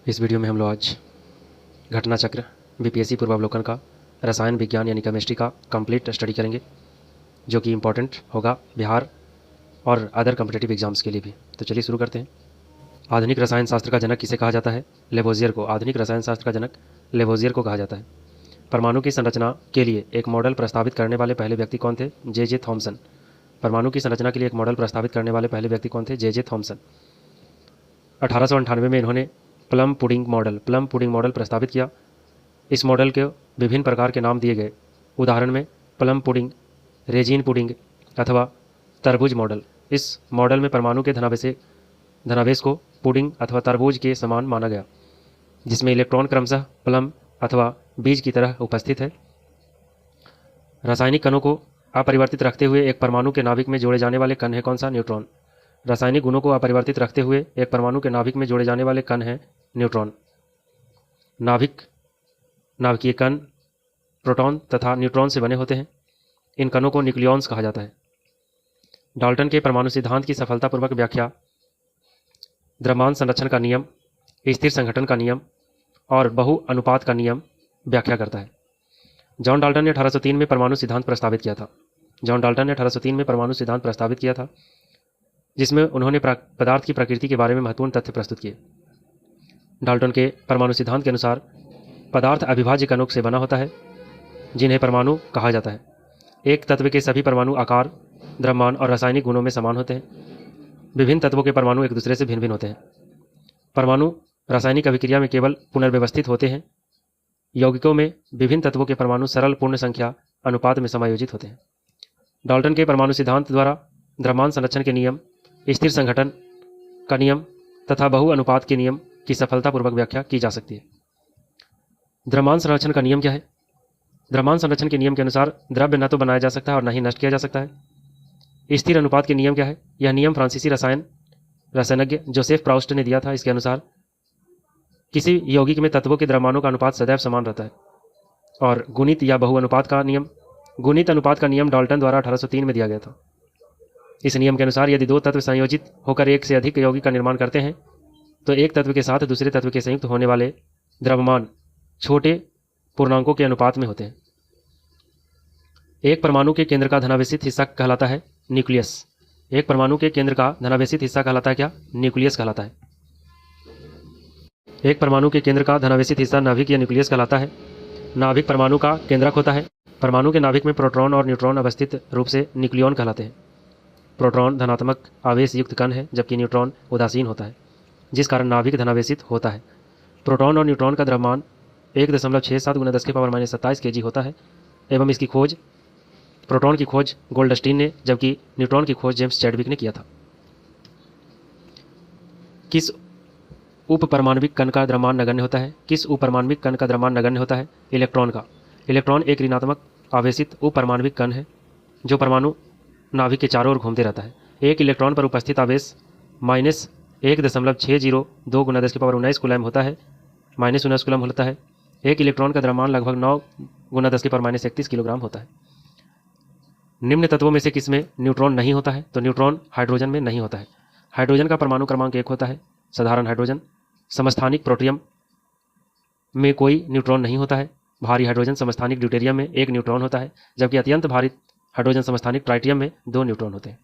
इस वीडियो में हम लोग आज घटना चक्र बीपीएससी पूर्वावलोकन का रसायन विज्ञान यानी केमिस्ट्री का कंप्लीट स्टडी करेंगे, जो कि इम्पोर्टेंट होगा बिहार और अदर कम्पिटिटिव एग्जाम्स के लिए भी। तो चलिए शुरू करते हैं। आधुनिक रसायन शास्त्र का जनक किसे कहा जाता है? लेवोजियर को। आधुनिक रसायन शास्त्र का जनक लेवोजियर को कहा जाता है। परमाणु की संरचना के लिए एक मॉडल प्रस्तावित करने वाले पहले व्यक्ति कौन थे? J Thomson. परमाणु की संरचना के लिए एक मॉडल प्रस्तावित करने वाले पहले व्यक्ति कौन थे? J Thomson. 1898 में इन्होंने प्लम पुडिंग मॉडल प्रस्तावित किया। इस मॉडल के विभिन्न प्रकार के नाम दिए गए, उदाहरण में प्लम पुडिंग, रेजिन पुडिंग अथवा तरबूज मॉडल। इस मॉडल में परमाणु के धनावेश को पुडिंग अथवा तरबूज के समान माना गया, जिसमें इलेक्ट्रॉन क्रमशः प्लम अथवा बीज की तरह उपस्थित है। रासायनिक कणों को अपरिवर्तित रखते हुए एक परमाणु के नाभिक में जोड़े जाने वाले कण है कौन सा? न्यूट्रॉन। रासायनिक गुणों को अपरिवर्तित रखते हुए एक परमाणु के नाभिक में जोड़े जाने वाले कण है न्यूट्रॉन। नाभिकीय कण प्रोटॉन तथा न्यूट्रॉन से बने होते हैं। इन कणों को न्यूक्लियॉन्स कहा जाता है। डाल्टन के परमाणु सिद्धांत की सफलतापूर्वक व्याख्या द्रव्यमान संरक्षण का नियम, स्थिर संघटन का नियम और बहु अनुपात का नियम व्याख्या करता है। जॉन डाल्टन ने 1803 में परमाणु सिद्धांत प्रस्तावित किया था। जिसमें उन्होंने पदार्थ की प्रकृति के बारे में महत्वपूर्ण तथ्य प्रस्तुत किए। डाल्टन के परमाणु सिद्धांत के अनुसार पदार्थ अविभाज्य कणों से बना होता है, जिन्हें परमाणु कहा जाता है। एक तत्व के सभी परमाणु आकार, द्रव्यमान और रासायनिक गुणों में समान होते हैं। विभिन्न तत्वों के परमाणु एक दूसरे से भिन्न भिन्न होते हैं। परमाणु रासायनिक अभिक्रिया में केवल पुनर्व्यवस्थित होते हैं। यौगिकों में विभिन्न तत्वों के परमाणु सरल पूर्ण संख्या अनुपात में समायोजित होते हैं। डाल्टन के परमाणु सिद्धांत द्वारा द्रव्यमान संरक्षण के नियम, स्थिर संघटन का नियम तथा बहु अनुपात के नियम की सफलतापूर्वक व्याख्या की जा सकती है। द्रव्यमान संरक्षण का नियम क्या है? द्रव्यमान संरक्षण के नियम के अनुसार द्रव्य न तो बनाया जा सकता है और न ही नष्ट किया जा सकता है। स्थिर अनुपात के नियम क्या है? यह नियम फ्रांसीसी रसायनज्ञ जोसेफ प्राउस्ट ने दिया था। इसके अनुसार किसी यौगिक में तत्वों के द्रव्यमानों का अनुपात सदैव समान रहता है। और गुणित या बहु अनुपात का नियम, गुणित अनुपात का नियम डाल्टन द्वारा 1803 में दिया गया था। इस नियम के अनुसार यदि दो तत्व संयोजित होकर एक से अधिक यौगिक का निर्माण करते हैं, तो एक तत्व के साथ दूसरे तत्व के संयुक्त होने वाले द्रव्यमान छोटे पूर्णांकों के अनुपात में होते हैं। एक परमाणु के केंद्र का धनावेशित हिस्सा कहलाता है न्यूक्लियस। एक परमाणु के केंद्र का धनावेशित हिस्सा कहलाता है क्या? न्यूक्लियस कहलाता है। एक परमाणु के केंद्र का धनावेशित हिस्सा नाभिक या न्यूक्लियस कहलाता है। नाभिक परमाणु का केंद्रक होता है। परमाणु के नाभिक में प्रोटॉन और न्यूट्रॉन अवस्थित रूप से न्यूक्लियॉन कहलाते हैं। प्रोटॉन धनात्मक आवेश युक्त कण है, जबकि न्यूट्रॉन उदासीन होता है, जिस कारण नाभिक धनावेशित होता है। प्रोटॉन और न्यूट्रॉन का द्रव्यमान 1.67 × 10⁻27 kg होता है एवं इसकी खोज, प्रोटॉन की खोज गोल्डस्टीन ने, जबकि न्यूट्रॉन की खोज जेम्स चैडविक ने किया था। किस उपपरमाण्विक कण का द्रव्यमान नगण्य होता है? किस उपपरमाण्विक कण का द्रव्यमान नगण्य होता है? इलेक्ट्रॉन का। इलेक्ट्रॉन एक ऋणात्मक आवेशित उपपरमाण्विक कण है, जो परमाणु नाभिक के चारों ओर घूमते रहता है। एक इलेक्ट्रॉन पर उपस्थित आवेश -1.602 × 10⁻19 कूलम होता है, -19 कूलम होता है। एक इलेक्ट्रॉन का द्रव्यमान लगभग 9 × 10⁻31 किलोग्राम होता है। निम्न तत्वों में से किसमें न्यूट्रॉन नहीं होता है? तो न्यूट्रॉन हाइड्रोजन में नहीं होता है। हाइड्रोजन का परमाणु क्रमांक 1 होता है, साधारण हाइड्रोजन। समस्थानिक प्रोटियम में कोई न्यूट्रॉन नहीं होता है। भारी हाइड्रोजन समस्थानिक ड्यूटेरियम में 1 न्यूट्रॉन होता है, जबकि अत्यंत भारी हाइड्रोजन समस्थानिक ट्राइटियम में 2 न्यूट्रॉन होते हैं।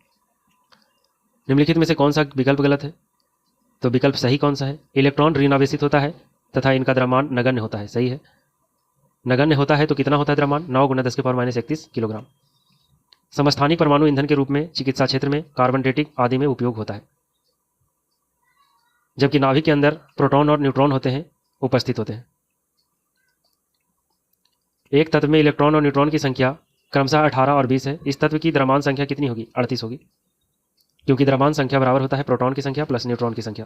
निम्नलिखित में से कौन सा विकल्प गलत है? तो विकल्प सही कौन सा है? इलेक्ट्रॉन ऋणावेशित होता है तथा इनका द्रव्यमान नगण्य होता है। सही है। नगण्य होता है तो कितना होता है द्रव्यमान? 9 × 10⁻31 किलोग्राम। समस्थानिक परमाणु ईंधन के रूप में चिकित्सा क्षेत्र में, कार्बन डेटिंग आदि में उपयोग होता है, जबकि नाभिक के अंदर प्रोटॉन और न्यूट्रॉन उपस्थित होते हैं। एक तत्व में इलेक्ट्रॉन और न्यूट्रॉन की संख्या क्रमशः 18 और 20 है। इस तत्व की द्रव्यमान संख्या कितनी होगी? 38 होगी, क्योंकि द्रव्यमान संख्या बराबर होता है प्रोटॉन की संख्या प्लस न्यूट्रॉन की संख्या।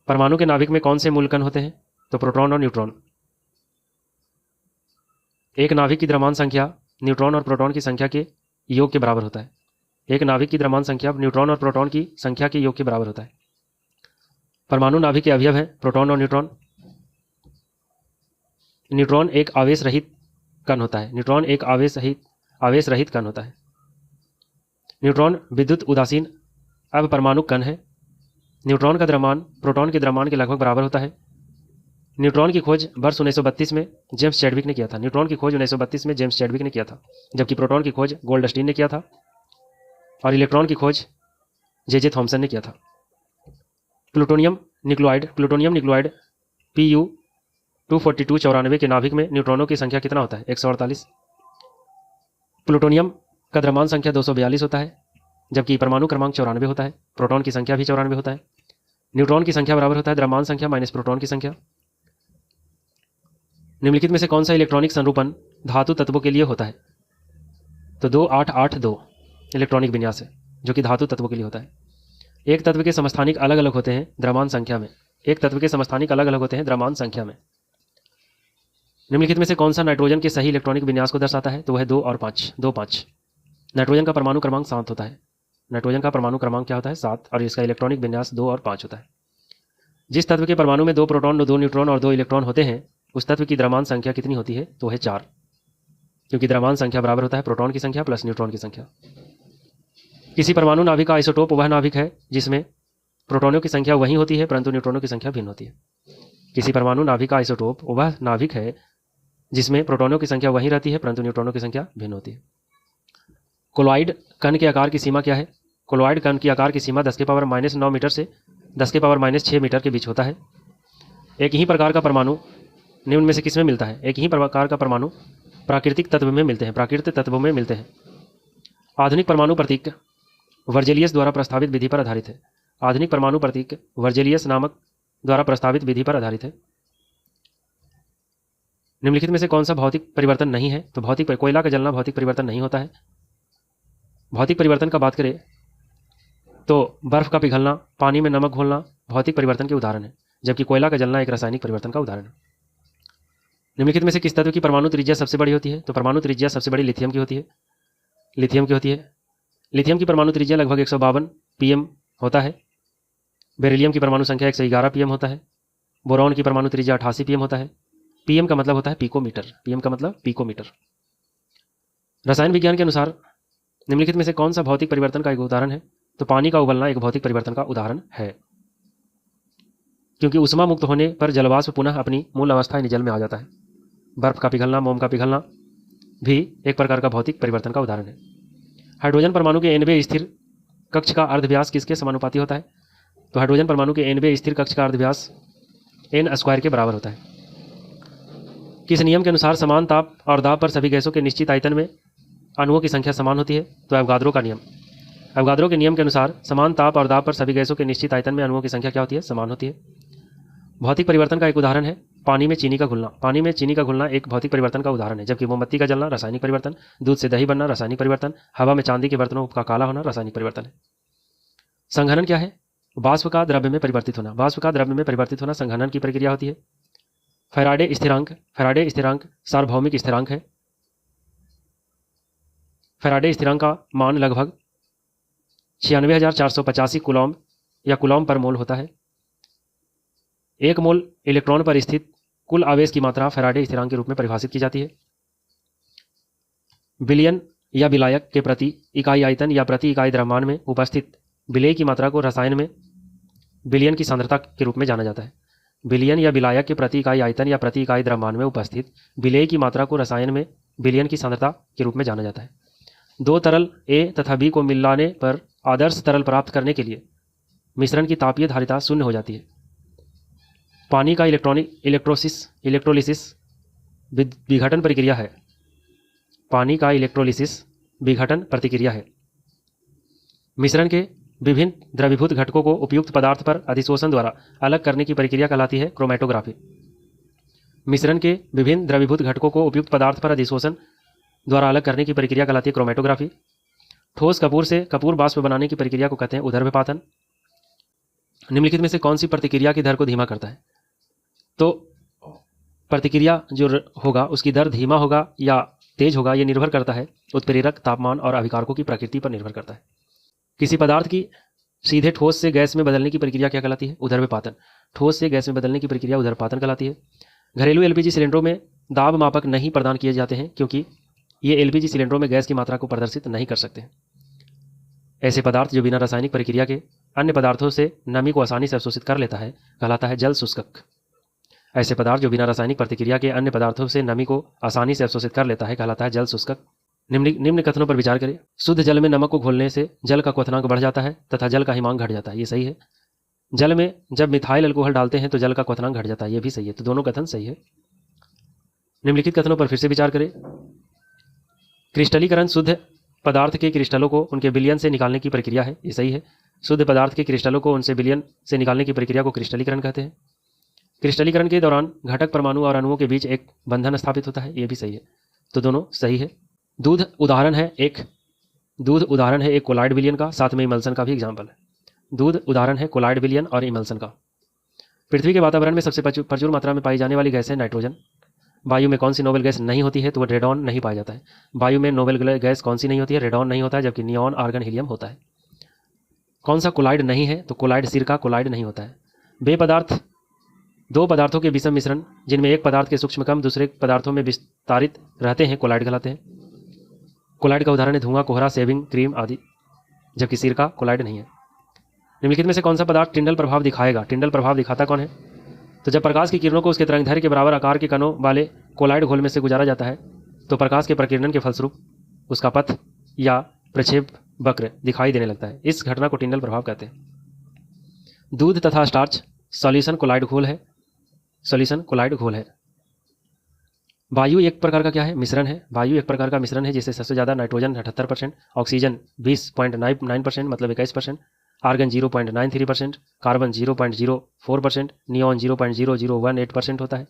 परमाणु के नाभिक में कौन से मूल कण होते हैं? तो प्रोटॉन और न्यूट्रॉन। एक नाभिक की द्रव्यमान संख्या न्यूट्रॉन और प्रोटॉन की संख्या के योग के बराबर होता है। एक नाभिक की द्रव्यमान संख्या न्यूट्रॉन और प्रोटॉन की संख्या के योग के बराबर होता है। परमाणु नाभिक के अवयव है प्रोटॉन और न्यूट्रॉन। न्यूट्रॉन एक आवेश रहित कण होता है। कण होता है। न्यूट्रॉन विद्युत उदासीन अपरमाणु कण है। न्यूट्रॉन का द्रव्यमान प्रोटॉन के द्रव्यमान के लगभग बराबर होता है। न्यूट्रॉन की खोज वर्ष 1932 में जेम्स चैडविक ने किया था। न्यूट्रॉन की खोज 1932 में जेम्स चैडविक ने किया था, जबकि प्रोटॉन की खोज गोल्डस्टीन ने किया था और इलेक्ट्रॉन की खोज जे थॉमसन ने किया था। प्लूटोनियम न्यूक्लियोइड Pu-242 के नाभिक में न्यूट्रॉनों की संख्या कितना होता है? 148। प्लूटोनियम का द्रव्यमान संख्या 242 होता है, जबकि परमाणु क्रमांक 94 होता है। प्रोटॉन की संख्या भी 94 होता है। न्यूट्रॉन की संख्या बराबर होता है द्रव्यमान संख्या माइनस प्रोटॉन की संख्या। निम्नलिखित में से कौन सा इलेक्ट्रॉनिक संरूपण धातु तत्वों के लिए होता है? तो 2882 इलेक्ट्रॉनिक विन्यास है, जो कि धातु तत्वों के लिए होता है। एक तत्व के समस्थानिक अलग अलग होते हैं द्रव्यमान संख्या में। एक तत्व के समस्थानिक अलग अलग होते हैं द्रव्यमान संख्या में। निम्नलिखित में से कौन सा नाइट्रोजन के सही इलेक्ट्रॉनिक विन्यास को दर्शाता है? तो वह 2 और 5। नाइट्रोजन का परमाणु क्रमांक 7 होता है। नाइट्रोजन का परमाणु क्रमांक क्या होता है? 7, और इसका इलेक्ट्रॉनिक विन्यास 2 और 5 होता है। जिस तत्व के परमाणु में 2 प्रोटॉन, 2 न्यूट्रॉन और 2 इलेक्ट्रॉन होते हैं, उस तत्व की द्रव्यमान संख्या कितनी होती है? तो है 4, क्योंकि द्रव्यमान संख्या बराबर होता है प्रोटॉन की संख्या प्लस न्यूट्रॉन की संख्या। किसी परमाणु नाभिक का आइसोटोप वह नाभिक है जिसमें प्रोटॉनों की संख्या वही होती है परंतु न्यूट्रॉनों की संख्या भिन्न होती है। किसी परमाणु नाभिक का आइसोटोप वह नाभिक है जिसमें प्रोटॉनों की संख्या वही रहती है परंतु न्यूट्रॉनों की संख्या भिन्न होती है। कोलॉइड कण के आकार की सीमा क्या है? कोलॉइड कण की आकार की सीमा 10⁻⁻9 मीटर से 10⁻⁻6 मीटर के बीच होता है। एक ही प्रकार का परमाणु निम्न में से किसमें मिलता है? एक ही प्रकार का परमाणु प्राकृतिक तत्व में मिलते हैं, प्राकृतिक तत्वों में मिलते हैं। आधुनिक परमाणु प्रतीक वर्जेलियस द्वारा प्रस्तावित विधि पर आधारित है। आधुनिक परमाणु प्रतीक वर्जेलियस नामक द्वारा प्रस्तावित विधि पर आधारित है। निम्नलिखित में से कौन सा भौतिक परिवर्तन नहीं है? तो कोयला का जलना भौतिक परिवर्तन नहीं होता है। भौतिक परिवर्तन का बात करें तो बर्फ का पिघलना, पानी में नमक घोलना भौतिक परिवर्तन के उदाहरण है, जबकि कोयला का जलना एक रासायनिक परिवर्तन का उदाहरण है। निम्नलिखित में से किस तत्व की परमाणु त्रिज्या सबसे बड़ी होती है? तो परमाणु त्रिज्या सबसे बड़ी लिथियम की होती है। लिथियम की परमाणु त्रिज्या लगभग 152 pm होता है। बेरिलियम की परमाणु संख्या 111 pm होता है। बोरॉन की परमाणु त्रिज्या 88 pm होता है। pm का मतलब होता है पिकोमीटर। रसायन विज्ञान के अनुसार निम्नलिखित में से कौन सा भौतिक परिवर्तन का एक उदाहरण है? तो पानी का उबलना एक भौतिक परिवर्तन का उदाहरण है, क्योंकि ऊष्मा मुक्त होने पर जलवाष्प पुनः अपनी मूल अवस्था यानी जल में आ जाता है। बर्फ का पिघलना, मोम का पिघलना भी एक प्रकार का भौतिक परिवर्तन का उदाहरण है। हाइड्रोजन परमाणु के nवे स्थिर कक्ष का अर्धव्यास किसके समानुपाती होता है? तो हाइड्रोजन परमाणु के nवे स्थिर कक्ष का अर्धव्यास n² के बराबर होता है। किस नियम के अनुसार समान ताप और दाब पर सभी गैसों के निश्चित आयतन में अणुओं की संख्या समान होती है? तो एवोगाद्रो का नियम। एवोगाद्रो के नियम के अनुसार समान ताप और दाब पर सभी गैसों के निश्चित आयतन में अणुओं की संख्या क्या होती है? समान होती है। भौतिक परिवर्तन का एक उदाहरण है पानी में चीनी का घुलना। पानी में चीनी का घुलना एक भौतिक परिवर्तन का उदाहरण है, जबकि मोमबत्ती का जलना रासायनिक परिवर्तन, दूध से दही बनना रासायनिक परिवर्तन, हवा में चांदी के बर्तनों का काला होना रासायनिक परिवर्तन है। संघनन क्या है? वाष्प का द्रव्य में परिवर्तित होना। वाष्प का द्रव्य में परिवर्तित होना संघनन की प्रक्रिया होती है। फैराडे स्थिरांक सार्वभौमिक स्थिरांक है। फैराडे स्थिरांक का मान लगभग 96,485 कूलॉम या कूलॉम पर मोल होता है। 1 मोल इलेक्ट्रॉन पर स्थित कुल आवेश की मात्रा फैराडे स्थिरांक के रूप में परिभाषित की जाती है। विलयन या विलायक के प्रति इकाई आयतन या प्रति इकाई द्रव्यमान में उपस्थित विलेय की मात्रा को रसायन में विलयन की सांद्रता के रूप में जाना जाता है। विलयन या विलायक के प्रति इकाई आयतन या प्रति इकाई द्रव्यमान में उपस्थित विलेय की मात्रा को रसायन में विलयन की सांद्रता के रूप में जाना जाता है। 2 तरल A तथा B को मिलाने पर आदर्श तरल प्राप्त करने के लिए मिश्रण की तापीय धारिता 0 हो जाती है। पानी का इलेक्ट्रोलिसिस विघटन प्रक्रिया है। पानी का इलेक्ट्रोलिसिस विघटन प्रतिक्रिया है। मिश्रण के विभिन्न द्रवीभूत घटकों को उपयुक्त पदार्थ पर अधिशोषण द्वारा अलग करने की प्रक्रिया कहलाती है क्रोमैटोग्राफी। मिश्रण के विभिन्न द्रवीभूत घटकों को उपयुक्त पदार्थ पर अधिशोषण द्वारा अलग करने की प्रक्रिया कहलाती है क्रोमैटोग्राफी। ठोस कपूर से कपूर वाष्प बनाने की प्रक्रिया को कहते हैं ऊर्ध्वपातन। निम्नलिखित में से कौन सी प्रतिक्रिया की दर को धीमा करता है? तो प्रतिक्रिया जो होगा उसकी दर धीमा होगा या तेज होगा, यह निर्भर करता है उत्प्रेरक, तापमान और अभिकारकों की प्रकृति पर निर्भर करता है। किसी पदार्थ की सीधे ठोस से गैस में बदलने की प्रक्रिया क्या कहलाती है? ऊर्ध्वपातन। ठोस से गैस में बदलने की प्रक्रिया ऊर्ध्वपातन कहलाती है। घरेलू एलपीजी सिलेंडरों में दाब मापक नहीं प्रदान किए जाते हैं, क्योंकि ये एलपीजी सिलेंडरों में गैस की मात्रा को प्रदर्शित नहीं कर सकते हैं। ऐसे पदार्थ जो बिना रासायनिक प्रक्रिया के अन्य पदार्थों से नमी को आसानी से अवशोषित कर लेता है कहलाता है जल शुष्कक। ऐसे पदार्थ जो बिना रासायनिक प्रतिक्रिया के अन्य पदार्थों से नमी को आसानी से अवशोषित कर लेता है कहलाता है जल शुष्कक। निम्न कथनों पर विचार करें। शुद्ध जल में नमक को घोलने से जल का क्वथनांक बढ़ जाता है तथा जल का हिमांक घट जाता है, ये सही है। जल में जब मिथाइल अल्कोहल डालते हैं तो जल का क्वथनांक घट जाता है, ये भी सही है। तो दोनों कथन सही है। निम्नलिखित कथनों पर फिर से विचार करें। क्रिस्टलीकरण शुद्ध पदार्थ के क्रिस्टलों को उनके विलयन से निकालने की प्रक्रिया है, ये सही है। शुद्ध पदार्थ के क्रिस्टलों को उनसे विलयन से निकालने की प्रक्रिया को क्रिस्टलीकरण कहते हैं। क्रिस्टलीकरण के दौरान घटक परमाणु और अणुओं के बीच एक बंधन स्थापित होता है, ये भी सही है। तो दोनों सही है। दूध उदाहरण है एक कोलाइड विलयन का, साथ में इमल्सन का भी एग्जाम्पल है। दूध उदाहरण है कोलाइड विलयन और इमल्सन का। पृथ्वी के वातावरण में सबसे प्रचुर मात्रा में पाई जाने वाली गैस है नाइट्रोजन। वायु में कौन सी नोबेल गैस नहीं होती है? तो वो रेडॉन नहीं पाया जाता है। वायु में नोबेल गैस कौन सी नहीं होती है? रेडॉन नहीं होता है, जबकि नियॉन, आर्गन, हीलियम होता है। कौन सा कोलाइड नहीं है? तो कोलाइड सिरका कोलाइड नहीं होता है। दो पदार्थों के विषम मिश्रण जिनमें एक पदार्थ के सूक्ष्म कण दूसरे पदार्थों में विस्तारित रहते हैं कोलाइड कहलाते हैं। कोलाइड का उदाहरण है धुआं, कोहरा, शेविंग क्रीम आदि, जबकि सिरका कोलाइड नहीं है। निम्नलिखित में से कौन सा पदार्थ टिंडल प्रभाव दिखाएगा? टिंडल प्रभाव दिखाता कौन है? तो जब प्रकाश की किरणों को उसके तरंगदैर्घ्य के बराबर आकार के कणों वाले कोलाइड घोल में से गुजारा जाता है तो प्रकाश के प्रकीर्णन के फलस्वरूप उसका पथ या प्रक्षेप वक्र दिखाई देने लगता है। इस घटना को टिंडल प्रभाव कहते हैं। दूध तथा स्टार्च सॉल्यूशन कोलाइड घोल है। वायु एक प्रकार का क्या है? मिश्रण है। वायु एक प्रकार का मिश्रण है जिससे सबसे ज़्यादा नाइट्रोजन 78%, ऑक्सीजन 20.9% मतलब 21%, आर्गन 0.93%, कार्बन 0.04%, नियॉन 0.0018% होता है।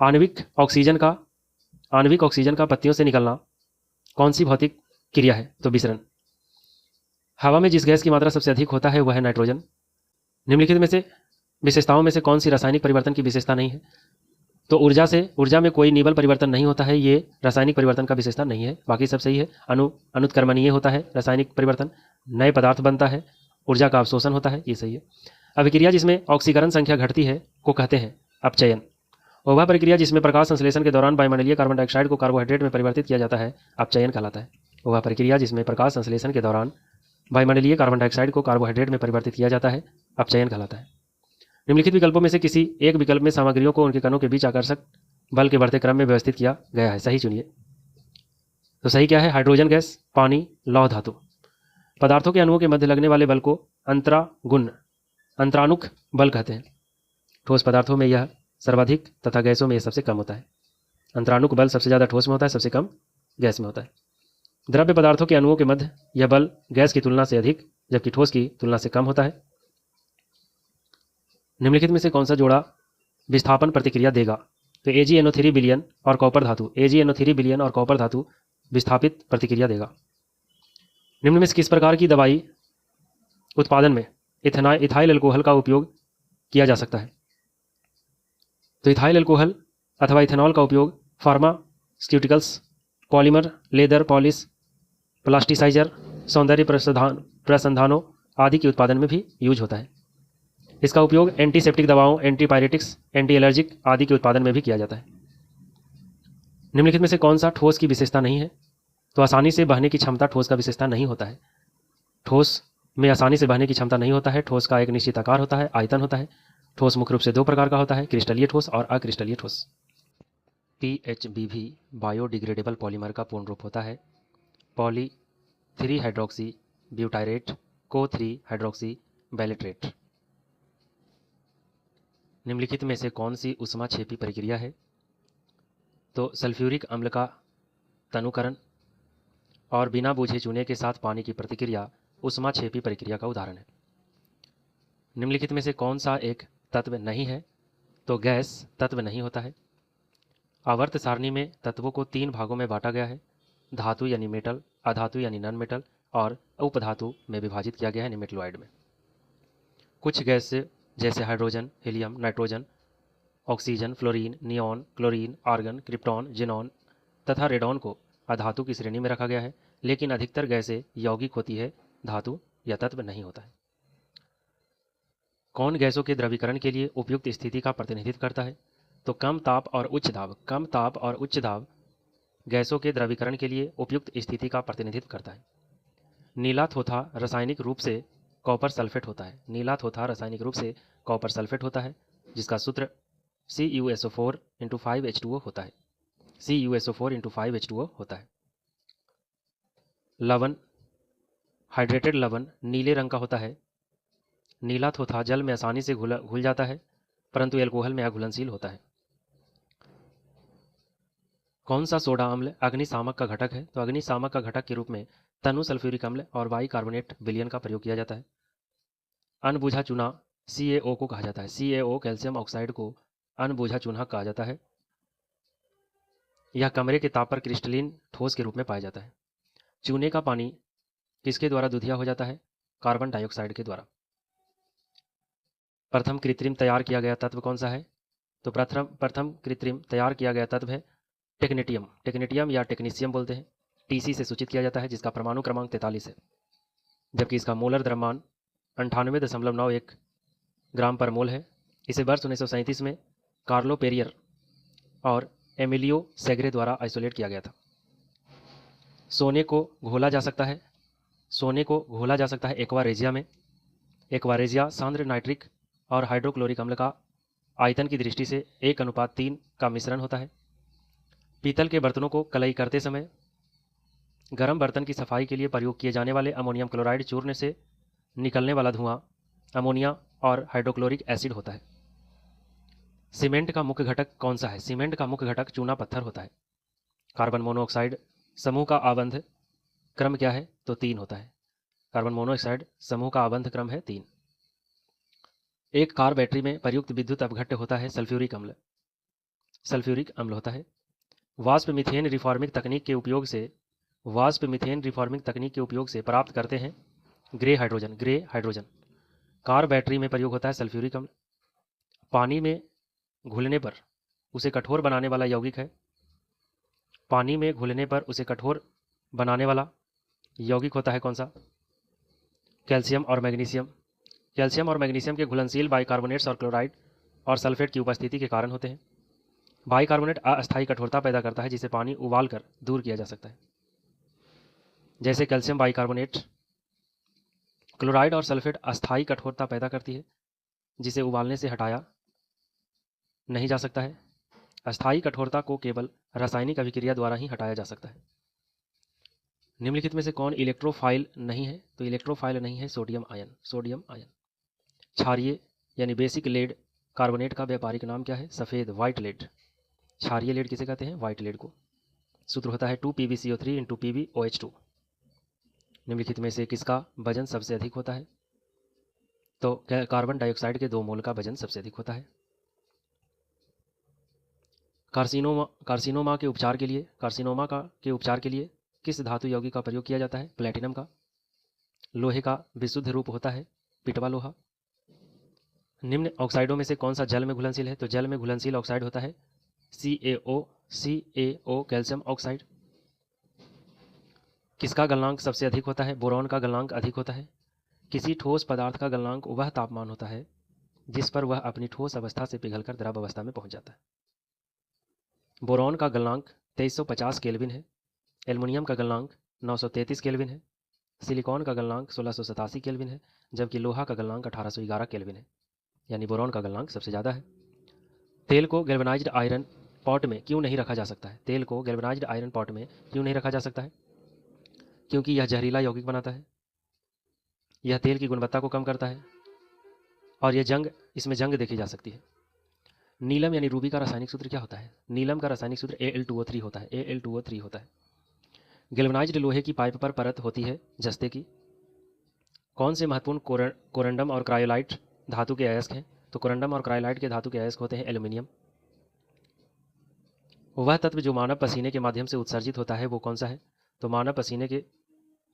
आणविक ऑक्सीजन का पत्तियों से निकलना कौन सी भौतिक क्रिया है? तो विसरण। हवा में जिस गैस की मात्रा सबसे अधिक होता है वह है नाइट्रोजन। निम्नलिखित में से विशेषताओं में से कौन सी रासायनिक परिवर्तन की विशेषता नहीं है? तो ऊर्जा में कोई निबल परिवर्तन नहीं होता है, ये रासायनिक परिवर्तन का विशेषता नहीं है। बाकी सब सही है। अनुत्क्रमणीय होता है रासायनिक परिवर्तन, नए पदार्थ बनता है, ऊर्जा का अवशोषण होता है, ये सही है। अभिक्रिया जिसमें ऑक्सीकरण संख्या घटती है को कहते हैं अपचयन। और वह प्रक्रिया जिसमें प्रकाश संश्लेषण के दौरान वायुमंडलीय कार्बन डाइऑक्साइड को कार्बोहाइड्रेट में परिवर्तित किया जाता है अपचयन कहलाता है। वह प्रक्रिया जिसमें प्रकाश संश्लेषण के दौरान वायुमंडलीय कार्बन डाइऑक्साइड को कार्बोहाइड्रेट में परिवर्तित किया जाता है अपचयन कहलाता है। निम्नलिखित विकल्पों में से किसी एक विकल्प में सामग्रियों को उनके कणों के बीच आकर्षक बल के बढ़ते क्रम में व्यवस्थित किया गया है, सही चुनिए। तो सही क्या है? हाइड्रोजन गैस, पानी, लौह धातु। पदार्थों के अणुओं के मध्य लगने वाले बल को अंतरानुक बल कहते हैं। ठोस पदार्थों में यह सर्वाधिक तथा गैसों में यह सबसे कम होता है। अंतरानुक बल सबसे ज़्यादा ठोस में होता है, सबसे कम गैस में होता है। द्रव्य पदार्थों के अणुओं के मध्य यह बल गैस की तुलना से अधिक जबकि ठोस की तुलना से कम होता है। निम्नलिखित में से कौन सा जोड़ा विस्थापन प्रतिक्रिया देगा? तो AgNO3 विलयन और कॉपर धातु विस्थापित प्रतिक्रिया देगा। निम्न में से किस प्रकार की दवाई उत्पादन में इथाइल अल्कोहल का उपयोग किया जा सकता है? तो इथाइल अल्कोहल अथवा इथेनॉल का उपयोग pharmaceuticals, polymer, leather polish, plasticiser, सौंदर्य प्रसंधानों आदि के उत्पादन में भी यूज होता है। इसका उपयोग एंटीसेप्टिक दवाओं, एंटीपायरेटिक्स, एंटी एलर्जिक आदि के उत्पादन में भी किया जाता है। निम्नलिखित में से कौन सा ठोस की विशेषता नहीं है? तो आसानी से बहने की क्षमता ठोस का विशेषता नहीं होता है। ठोस में आसानी से बहने की क्षमता नहीं होता है। ठोस का एक निश्चित आकार होता है, आयतन होता है। ठोस मुख्य रूप से दो प्रकार का होता है, क्रिस्टलीय ठोस और अक्रिस्टलीय ठोस। PHBV बायोडिग्रेडेबल पॉलीमर का पूर्ण रूप होता है पॉली 3 हाइड्रोक्सी ब्यूटाइरेट को 3 हाइड्रोक्सी बैलेट्रेट। निम्नलिखित में से कौन सी ऊष्माक्षेपी प्रक्रिया है? तो सल्फ्यूरिक अम्ल का तनुकरण और बिना बूझे चूने के साथ पानी की प्रतिक्रिया ऊष्माक्षेपी प्रक्रिया का उदाहरण है। निम्नलिखित में से कौन सा एक तत्व नहीं है? तो गैस तत्व नहीं होता है। आवर्त सारणी में तत्वों को 3 भागों में बांटा गया है, धातु यानी मेटल, अधातु यानी नॉन मेटल और उपधातु में विभाजित किया गया है निमेटलॉइड में। कुछ गैस जैसे hydrogen, helium, nitrogen, oxygen, fluorine, neon, chlorine, argon, krypton, xenon तथा रेडॉन को अधातु की श्रेणी में रखा गया है, लेकिन अधिकतर गैसें यौगिक होती है, धातु या तत्व नहीं होता है। कौन गैसों के द्रवीकरण के लिए उपयुक्त स्थिति का प्रतिनिधित्व करता है? तो कम ताप और उच्च दाब गैसों के द्रवीकरण के लिए उपयुक्त स्थिति का प्रतिनिधित्व करता है। नीला थोथा रासायनिक रूप से कॉपर सल्फेट होता है। नीला थोथा रासायनिक रूप से कॉपर सल्फेट होता है, जिसका सूत्र CuSO4 इंटू 5H2O होता है। CuSO4 इंटू 5H2O होता है। लवण, हाइड्रेटेड लवण नीले रंग का होता है। नीला थोथा जल में आसानी से घुल जाता है, परंतु एल्कोहल में अघुलनशील होता है। कौन सा सोडा अम्ल अग्निशामक का घटक है? तो अग्निशामक का घटक के रूप में तनु सल्फ्यूरिक अम्ल और बाइकार्बोनेट विलयन का प्रयोग किया जाता है। अनबुझा चूना CaO को कहा जाता है। CaO कैल्शियम ऑक्साइड को अनबुझा चूना कहा जाता है। यह कमरे के ताप पर क्रिस्टलीन ठोस के रूप में पाया जाता है। चूने का पानी किसके द्वारा दूधिया हो जाता है? कार्बन डाइऑक्साइड के द्वारा। प्रथम कृत्रिम तैयार किया गया तत्व कौन सा है? तो प्रथम कृत्रिम तैयार किया गया तत्व है टेक्नेटियम। टेक्नेटियम या टेक्नीशियम बोलते हैं। TC से सूचित किया जाता है, जिसका परमाणु क्रमांक 43 है, जबकि इसका मोलर द्रव्यमान 98.91 ग्राम पर मोल है। इसे वर्ष 1937 में कार्लो पेरियर और एमिलियो सेग्रे द्वारा आइसोलेट किया गया था। सोने को घोला जा सकता है। सोने को घोला जा सकता है एक्वारेजिया में। एक्वारेजिया सांद्र नाइट्रिक और हाइड्रोक्लोरिक अम्ल का आयतन की दृष्टि से 1:3 का मिश्रण होता है। पीतल के बर्तनों को कलई करते समय गर्म बर्तन की सफाई के लिए प्रयोग किए जाने वाले अमोनियम क्लोराइड चूर्ण से निकलने वाला धुआं अमोनिया और हाइड्रोक्लोरिक एसिड होता है। सीमेंट का मुख्य घटक कौन सा है? सीमेंट का मुख्य घटक चूना पत्थर होता है। कार्बन मोनोऑक्साइड समूह का आबंध क्रम क्या है? तो 3 होता है। कार्बन मोनोऑक्साइड समूह का आबंध क्रम है 3। एक कार बैटरी में प्रयुक्त विद्युत अपघट्य होता है सल्फ्यूरिक अम्ल। सल्फ्यूरिक अम्ल होता है। वाष्प मीथेन रिफॉर्मिंग तकनीक के उपयोग से प्राप्त करते हैं ग्रे हाइड्रोजन। कार बैटरी में प्रयोग होता है सल्फ्यूरिक अम्ल। पानी में घुलने पर उसे कठोर बनाने वाला यौगिक है। पानी में घुलने पर उसे कठोर बनाने वाला यौगिक होता है कौन सा? कैल्शियम और मैग्नीशियम। कैल्शियम और मैग्नीशियम के घुलनशील बाइकार्बोनेट्स और क्लोराइड और सल्फेट की उपस्थिति के कारण होते हैं। बाइकार्बोनेट अस्थायी कठोरता पैदा करता है, जिसे पानी उबाल कर दूर किया जा सकता है, जैसे कैल्शियम बाइकार्बोनेट। क्लोराइड और सल्फेट अस्थायी कठोरता पैदा करती है, जिसे उबालने से हटाया नहीं जा सकता है। अस्थायी कठोरता को केवल रासायनिक अभिक्रिया द्वारा ही हटाया जा सकता है। निम्नलिखित में से कौन इलेक्ट्रोफाइल नहीं है? तो इलेक्ट्रोफाइल नहीं है सोडियम आयन। क्षारीय यानी बेसिक लेड कार्बोनेट का व्यापारिक नाम क्या है? सफ़ेद व्हाइट लेड। क्षारीय लेड किसे कहते हैं? व्हाइट लेड को। सूत्र होता है 2PbCO3 इंटू PbOH2। निम्नलिखित में से किसका वजन सबसे अधिक होता है? तो कार्बन डाइऑक्साइड के 2 मोल का वजन सबसे अधिक होता है। कार्सिनोमा के उपचार के लिए किस धातु यौगिक का प्रयोग किया जाता है? प्लेटिनम का। लोहे का विशुद्ध रूप होता है पिटवा लोहा। निम्न ऑक्साइडों में से कौन सा जल में घुलनशील है? तो जल में घुलनशील ऑक्साइड होता है CaO कैल्शियम ऑक्साइड। किसका गलनांक सबसे अधिक होता है? बोरॉन का गलनांक अधिक होता है। किसी ठोस पदार्थ का गलनांक वह तापमान होता है जिस पर वह अपनी ठोस अवस्था से पिघलकर द्रव अवस्था में पहुंच जाता है। बोरॉन का गलनांक 2350 केल्विन है। एल्युमिनियम का गलनांक 933 केल्विन है। सिलिकॉन का गलनांक 1687 केल्विन है, जबकि लोहा का गलनांक 1811 केल्विन है, यानी बोरॉन का गलनांक सबसे ज़्यादा है। तेल को गैल्वेनाइज्ड आयरन पॉट में क्यों नहीं रखा जा सकता है? तेल को गैल्वेनाइज्ड आयरन पॉट में क्यों नहीं रखा जा सकता है? क्योंकि यह जहरीला यौगिक बनाता है। यह तेल की गुणवत्ता को कम करता है और इसमें जंग देखी जा सकती है। नीलम यानी रूबी का रासायनिक सूत्र क्या होता है? नीलम का रासायनिक सूत्र Al2O3 होता है। Al2O3 होता है। गैल्वेनाइज्ड लोहे की पाइप पर परत होती है जस्ते की। कौन से महत्वपूर्ण कोरंडम और क्रायोलाइट धातु के अयस्क हैं? तो कोरंडम और क्रायोलाइट के धातु के अयस्क होते हैं एल्यूमिनियम। वह तत्व जो मानव पसीने के माध्यम से उत्सर्जित होता है वो कौन सा है? तो मानव पसीने के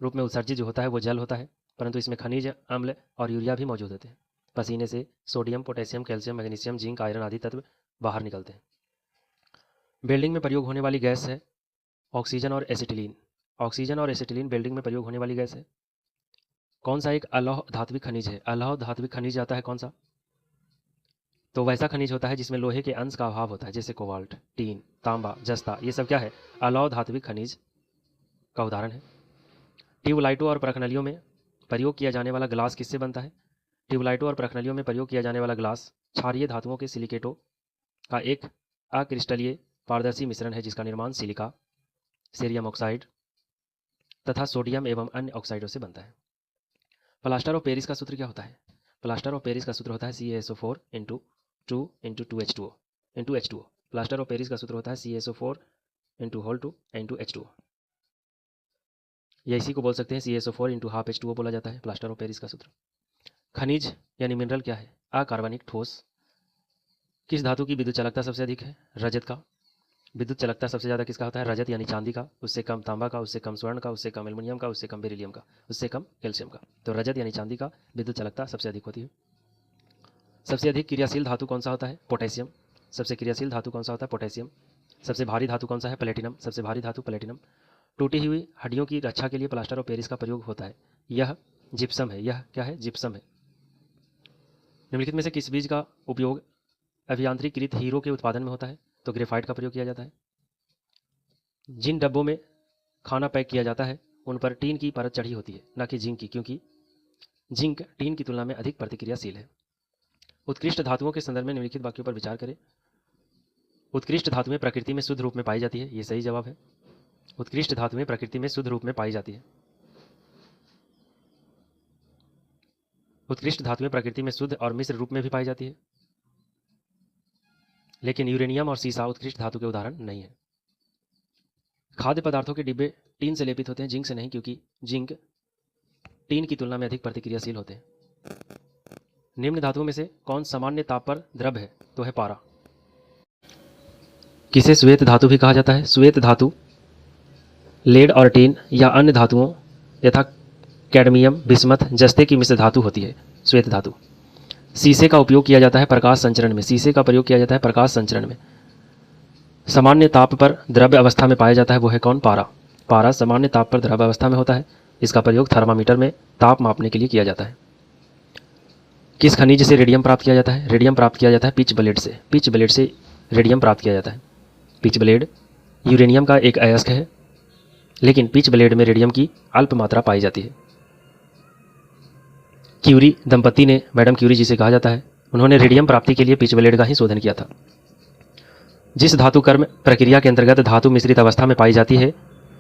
रूप में उत्सर्जित जो होता है वो जल होता है, परंतु इसमें खनिज अम्ल और यूरिया भी मौजूद होते हैं। पसीने से sodium, potassium, calcium, magnesium, zinc, iron आदि तत्व बाहर निकलते हैं। वेल्डिंग में प्रयोग होने वाली गैस है ऑक्सीजन और एसिटिलीन। ऑक्सीजन और एसिटिलीन वेल्डिंग में प्रयोग होने वाली गैस है। कौन सा एक अलौह धात्विक खनिज है? अलौह धात्विक खनिज आता है कौन सा? तो वैसा खनिज होता है जिसमें लोहे के अंश का अभाव होता है, जैसे कोबाल्ट, टीन, तांबा, जस्ता, ये सब क्या है? अलौह धात्विक खनिज का उदाहरण है। ट्यूबलाइटों और प्रखनलियों में प्रयोग किया जाने वाला ग्लास किससे बनता है? ट्यूबलाइटों और प्रखनलियों में प्रयोग किया जाने वाला ग्लास क्षारीय धातुओं के सिलिकेटों का एक अक्रिस्टलीय पारदर्शी मिश्रण है जिसका निर्माण सिलिका, सेरियम ऑक्साइड तथा सोडियम एवं अन्य ऑक्साइडों से बनता है। प्लास्टर ऑफ पेरिस का सूत्र क्या होता है? प्लास्टर ऑफ पेरिस का सूत्र होता है CaSO4 into 2 into 2H2O into H2O। Plaster of Paris का सूत्र होता है CaSO4 into whole 2 into H2O। या इसी को बोल सकते हैं CaSO4 इंटू हाफ H2O बोला जाता है प्लास्टर ऑफ पेरिस का सूत्र। खनिज यानी मिनरल क्या है? अकार्बनिक ठोस। किस धातु की विद्युत चालकता सबसे अधिक है? रजत का। विद्युत चालकता सबसे ज़्यादा किसका होता है? रजत यानी चांदी का, उससे कम तांबा का, उससे कम स्वर्ण का, उससे कम एल्युमिनियम का, उससे कम बेरिलियम का, उससे कम कैल्शियम का। तो रजत यानी चांदी का विद्युत चालकता सबसे अधिक होती है। सबसे अधिक क्रियाशील धातु कौन सा होता है? पोटेशियम। सबसे क्रियाशील धातु कौन सा होता है? पोटेशियम। सबसे भारी धातु कौन सा है? प्लेटिनम। सबसे भारी धातु प्लेटिनम। टूटी हुई हड्डियों की रक्षा के लिए प्लास्टर ऑफ पेरिस का प्रयोग होता है। यह जिप्सम है। यह क्या है? जिप्सम है। निम्नलिखित में से किस बीज का उपयोग अभियांत्रिकीकृत हीरो के उत्पादन में होता है? तो ग्रेफाइट का प्रयोग किया जाता है। जिन डब्बों में खाना पैक किया जाता है उन पर टीन की परत चढ़ी होती है, न कि जिंक की, क्योंकि जिंक टीन की तुलना में अधिक प्रतिक्रियाशील है। उत्कृष्ट धातुओं के संदर्भ में निम्नलिखित वाक्यों पर विचार करें। उत्कृष्ट धातुएं प्रकृति में शुद्ध रूप में पाई जाती है। ये सही जवाब है। उत्कृष्ट धातुएं प्रकृति में शुद्ध रूप में पाई जाती है। उत्कृष्ट धातुएं प्रकृति में शुद्ध और मिश्र रूप में भी पाई जाती है, लेकिन यूरेनियम और सीसा उत्कृष्ट धातु के उदाहरण नहीं है। खाद्य पदार्थों के डिब्बे टीन से लेपित होते हैं, जिंक से नहीं, क्योंकि जिंक टीन की तुलना में अधिक प्रतिक्रियाशील होते हैं। निम्न धातुओं में से कौन सामान्य ताप पर द्रव्य है? तो है पारा। किसे श्वेत धातु भी कहा जाता है? श्वेत धातु लेड और टीन या अन्य धातुओं यथा कैडमियम, बिस्मथ, जस्ते की मिश्र धातु होती है श्वेत धातु। शीशे का उपयोग किया जाता है प्रकाश संचरण में। शीशे का प्रयोग किया जाता है प्रकाश संचरण में। सामान्य ताप पर द्रव्य अवस्था में पाया जाता है, वो है कौन? पारा। पारा सामान्य ताप पर द्रव्य अवस्था में होता है। इसका प्रयोग थर्मामीटर में ताप मापने के लिए किया जाता है। किस खनिज से रेडियम प्राप्त किया जाता है? रेडियम प्राप्त किया जाता है पिच ब्लेड से। पिच ब्लेड से रेडियम प्राप्त किया जाता है। पिच ब्लेड यूरेनियम का एक अयस्क है, लेकिन पिच ब्लेड में रेडियम की अल्प मात्रा पाई जाती है। क्यूरी दंपति ने, मैडम क्यूरी जिसे कहा जाता है, उन्होंने रेडियम प्राप्ति के लिए पिच ब्लेड का ही शोधन किया था। जिस धातु कर्म प्रक्रिया के अंतर्गत धातु मिश्रित अवस्था में पाई जाती है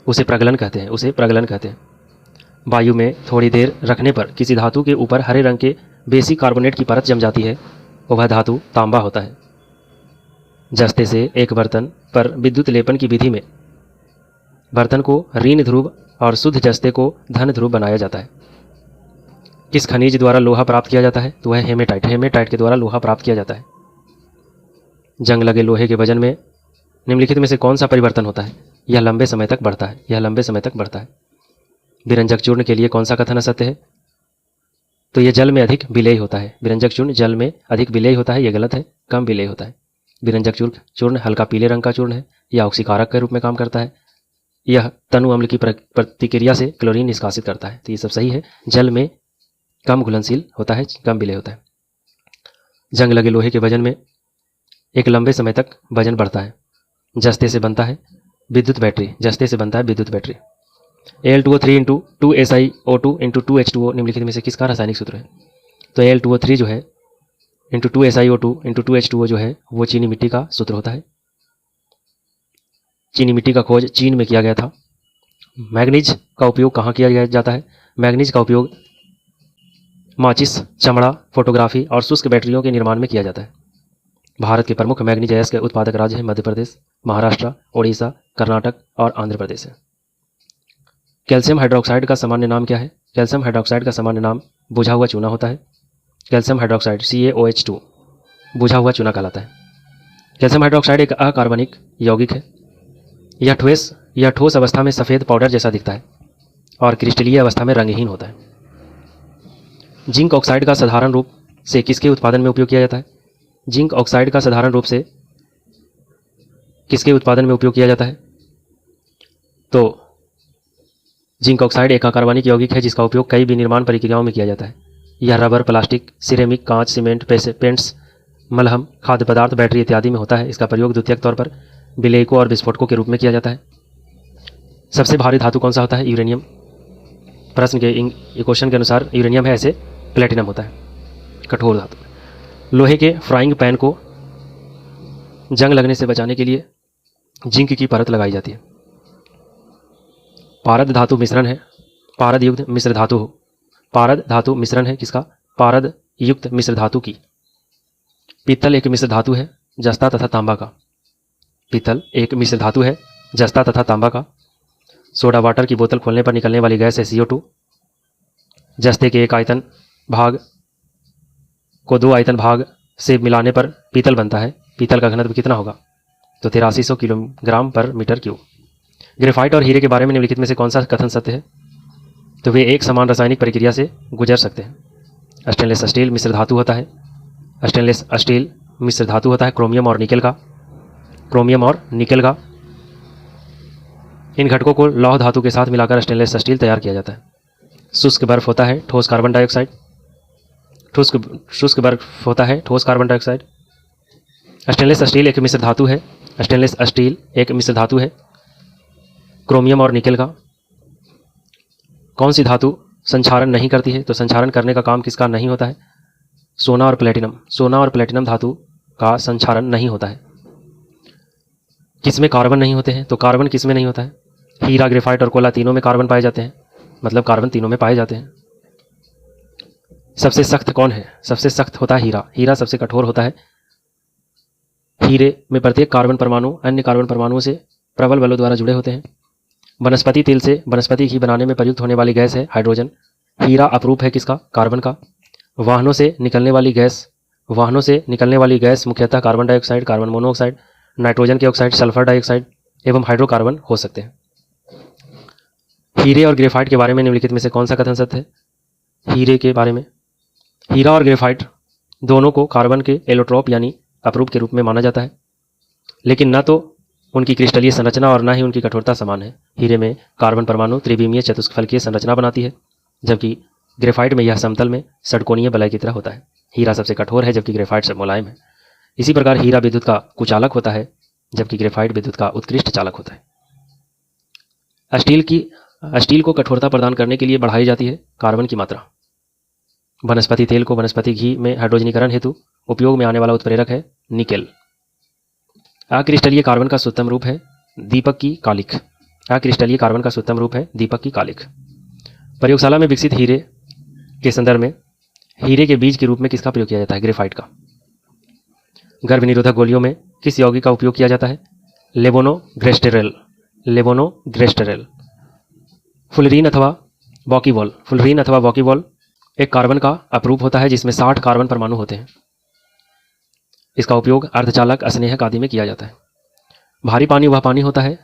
उसे प्रगलन कहते हैं। उसे प्रगलन कहते हैं। वायु में थोड़ी देर रखने पर किसी धातु के ऊपर हरे रंग के बेसिक कार्बोनेट की परत जम जाती है, वह धातु तांबा होता है। जस्ते से एक बर्तन पर विद्युत लेपन की विधि में बर्तन को ऋण ध्रुव और शुद्ध जस्ते को धन ध्रुव बनाया जाता है। किस खनिज द्वारा लोहा प्राप्त किया जाता है? तो वह हेमेटाइट। हेमेटाइट के द्वारा लोहा प्राप्त किया जाता है। जंग लगे लोहे के वजन में निम्नलिखित में से कौन सा परिवर्तन होता है? यह लंबे समय तक बढ़ता है। यह लंबे समय तक बढ़ता है। विरंजक चूर्ण के लिए कौन सा कथन असत्य है? तो यह जल में अधिक विलेय होता है। विरंजक चूर्ण जल में अधिक विलेय होता है, यह गलत है। कम विलेय होता है। विरंजक चूर्ण हल्का पीले रंग का चूर्ण है। यह ऑक्सीकारक के रूप में काम करता है। यह तनु अम्ल की प्रतिक्रिया से क्लोरीन निष्कासित करता है। तो ये सब सही है। जल में कम घुलनशील होता है, कम विलेय होता है। जंग लगे लोहे के वजन में एक लंबे समय तक वजन बढ़ता है। जस्ते से बनता है विद्युत बैटरी। जस्ते से बनता है विद्युत battery. Al2O3 into 2SiO2 into 2H2O निम्नलिखित में से किसका रासायनिक सूत्र है? तो Al2O3 जो है इंटू 2SiO2 इंटू 2H2O जो है वो चीनी मिट्टी का सूत्र होता है। चीनी मिट्टी का खोज चीन में किया गया था। मैग्नीज का उपयोग कहाँ किया जाता है? मैग्नीज का उपयोग माचिस, चमड़ा, फोटोग्राफी और शुष्क बैटरियों के निर्माण में किया जाता है। भारत के प्रमुख मैग्नीज अयस्क के उत्पादक राज्य हैं मध्य प्रदेश, महाराष्ट्र, ओडिशा, कर्नाटक और आंध्र प्रदेश है। कैल्शियम हाइड्रोक्साइड का सामान्य नाम क्या है? कैल्शियम हाइड्रोक्साइड का सामान्य नाम बुझा हुआ चूना होता है। कैल्शियम हाइड्रोक्साइड CaOH2 बुझा हुआ चूना कहलाता है। कैल्शियम हाइड्रोक्साइड एक अकार्बनिक यौगिक है। यह ठोस अवस्था में सफ़ेद पाउडर जैसा दिखता है और क्रिस्टलीय अवस्था में रंगहीन होता है। जिंक ऑक्साइड का साधारण रूप से किसके उत्पादन में उपयोग किया जाता है? जिंक ऑक्साइड का साधारण रूप से किसके उत्पादन में उपयोग किया जाता है? तो जिंक ऑक्साइड एक अकार्बनिक यौगिक है जिसका उपयोग कई विनिर्माण प्रक्रियाओं में किया जाता है। यह रबर, प्लास्टिक, सिरेमिक, कांच, सीमेंट, पेंट्स, मलहम, खाद्य पदार्थ, बैटरी इत्यादि में होता है। इसका प्रयोग द्वितीयक तौर पर विलेयकों और विस्फोटकों के रूप में किया जाता है। सबसे भारी धातु कौन सा होता है? यूरेनियम। प्रश्न के ये क्वेश्चन के अनुसार यूरेनियम है, ऐसे प्लेटिनम होता है, कठोर धातु। लोहे के फ्राइंग पैन को जंग लगने से बचाने के लिए जिंक की परत लगाई जाती है। पारद धातु मिश्रण है, पारद युक्त मिश्र धातु हो। पारद धातु मिश्रण है किसका? पारद युक्त मिश्र धातु की। पीतल एक मिश्र धातु है, जस्ता तथा तांबा का। पीतल एक मिश्र धातु है, जस्ता तथा तांबा का। सोडा वाटर की बोतल खोलने पर निकलने वाली गैस है CO2। जस्ते के एक आयतन भाग को 2 आयतन भाग से मिलाने पर पीतल बनता है। पीतल का घनत्व कितना होगा? तो 8300 किलोग्राम पर मीटर क्यूब। ग्रेफाइट और हीरे के बारे में निम्नलिखित में से कौन सा कथन सत्य है? तो वे एक समान रासायनिक प्रक्रिया से गुजर सकते हैं। स्टेनलेस स्टील मिश्र धातु होता है। स्टेनलेस स्टील मिश्र धातु होता है क्रोमियम और निकेल का। क्रोमियम और निकेल का। इन घटकों को लौह धातु के साथ मिलाकर स्टेनलेस स्टील तैयार किया जाता है। शुष्क बर्फ होता है ठोस कार्बन डाइऑक्साइड। शुष्क बर्फ होता है ठोस कार्बन डाइऑक्साइड। स्टेनलेस स्टील एक मिश्र धातु है। स्टेनलेस स्टील एक मिश्र धातु है क्रोमियम और निकेल का। कौन सी धातु संक्षारण नहीं करती है? तो संक्षारण करने का काम किसका नहीं होता है? सोना और प्लेटिनम। सोना और प्लेटिनम धातु का संक्षारण नहीं होता है। किसमें कार्बन नहीं होते हैं? तो कार्बन किसमें नहीं होता है? हीरा, ग्रेफाइट और कोला तीनों में कार्बन पाए जाते हैं, मतलब कार्बन तीनों में पाए जाते हैं। सबसे सख्त कौन है? सबसे सख्त होता है हीरा। हीरा सबसे कठोर होता है। हीरे में प्रत्येक कार्बन परमाणु अन्य कार्बन परमाणुओं से प्रबल बलों द्वारा जुड़े होते हैं। वनस्पति तेल से वनस्पति घी बनाने में प्रयुक्त होने वाली गैस है हाइड्रोजन। हीरा अपरूप है किसका? कार्बन का। वाहनों से निकलने वाली गैस मुख्यतः carbon dioxide, carbon monoxide, nitrogen के ऑक्साइड, सल्फर डाइऑक्साइड एवं हाइड्रोकार्बन हो सकते हैं। हीरे और ग्रेफाइट के बारे में निम्नलिखित में से कौन सा कथन सत्य है? हीरे के बारे में, हीरा और ग्रेफाइट दोनों को कार्बन के एलोट्रोप यानी अपरूप के रूप में माना जाता है, लेकिन न तो उनकी क्रिस्टलीय संरचना और न ही उनकी कठोरता समान है। हीरे में कार्बन परमाणु त्रिविमीय चतुष्फलकीय संरचना बनाती है, जबकि ग्रेफाइट में यह समतल में षटकोणीय बलय की तरह होता है। हीरा सबसे कठोर है जबकि ग्रेफाइट सब मुलायम है। इसी प्रकार हीरा विद्युत का कुचालक होता है, जबकि ग्रेफाइट विद्युत का उत्कृष्ट चालक होता है। स्टील को कठोरता प्रदान करने के लिए बढ़ाई जाती है कार्बन की मात्रा। वनस्पति तेल को वनस्पति घी में हाइड्रोजनीकरण हेतु उपयोग में आने वाला उत्प्रेरक है निकेल। अक्रिस्टलीय कार्बन का शुद्धतम रूप है दीपक की कालिख। अक्रिस्टलीय कार्बन का शुद्धतम रूप है दीपक की कालिख। प्रयोगशाला में विकसित हीरे के संदर्भ में हीरे के बीज के रूप में किसका प्रयोग किया जाता है? ग्रेफाइट का। गर्भ निरोधक गोलियों में किस यौगिक का उपयोग किया जाता है? लेवोनोग्रेस्टेरेल। लेवोनोग्रेस्टेरेल। फुलरीन अथवा वॉकीवॉल एक कार्बन का अपरूप होता है जिसमें 60 कार्बन परमाणु होते हैं। इसका उपयोग अर्धचालक, स्नेहक आदि में किया जाता है। भारी पानी वह पानी होता है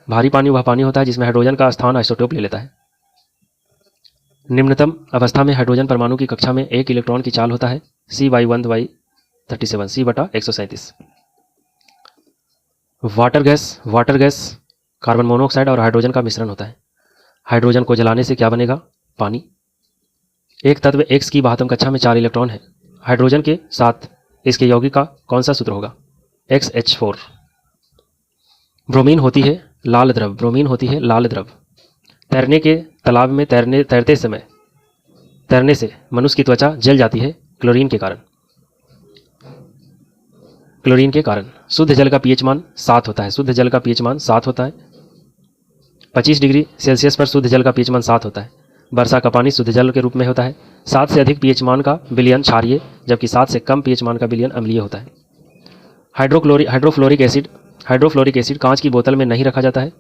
जिसमें हाइड्रोजन का स्थान आइसोटोप ले लेता है। निम्नतम अवस्था में हाइड्रोजन परमाणु की कक्षा में 1 इलेक्ट्रॉन की चाल होता है C/1/37 C/137। Water gas carbon monoxide और हाइड्रोजन का मिश्रण होता है। हाइड्रोजन को जलाने से क्या बनेगा? पानी। एक तत्व X की 72 कक्षा में 4 इलेक्ट्रॉन है। हाइड्रोजन के साथ इसके यौगिक का कौन सा सूत्र होगा? XH4। ब्रोमीन होती है लाल द्रव। तैरने के तालाब में तैरने से मनुष्य की त्वचा जल जाती है क्लोरीन के कारण। शुद्ध जल का pH मान 7 होता है। 25 डिग्री सेल्सियस पर शुद्ध जल का pH मान 7 होता है। वर्षा का पानी शुद्ध जल के रूप में होता है। 7 से अधिक pH मान का विलयन क्षारीय, जबकि 7 से कम pH मान का विलयन अम्लीय होता है। हाइड्रोफ्लोरिक एसिड कांच की बोतल में नहीं रखा जाता है